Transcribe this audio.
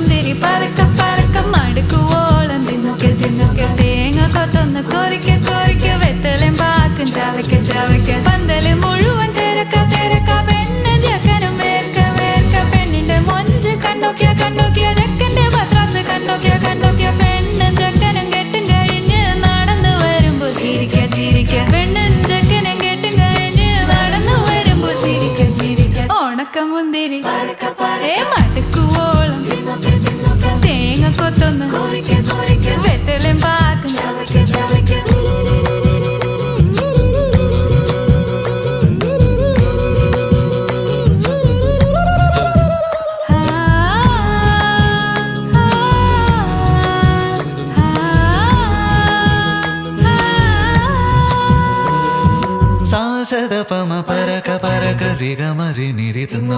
മുന്തിരി പറക്ക പറക്ക മടുക്കുവോളം തിന്നൊക്കെ തിന്നൊക്കെ തേങ്ങ കൊത്തൊന്ന് കൊറിക്ക കൊറിക്ക വെത്തലും പാക്കും ചവയ്ക്ക ചവയ്ക്ക പന്തല് മുഴുവൻ തിരക്ക തിരക്ക പെണ്ണ് ജക്കനും വേർക്ക വേർക്ക പെണ്ണിന്റെ മൊഞ്ച് കണ്ടോക്കിയ കണ്ടോക്കിയ ജക്കന്റെ പത്രാസ് കണ്ടോക്കിയ കണ്ടോക്കിയ പെണ്ണും ജക്കനും കെട്ടും കഴിഞ്ഞ് നടന്നു വരുമ്പോ ചിരിക്ക ചിരിക്ക പെണ്ണും ജക്കനും കെട്ടും കഴിഞ്ഞ് നടന്നു വരുമ്പോ ചിരിക്ക ചിരിക്ക ഉണക്കമുന്തിരി മടുക്കുവോളം തേങ്ങ കൊത്തൊന്ന് വെത്തലും പാക്കും സാസദ പമ പരക പരക റിഗ മരി നിരി തിന്നൊക്കെ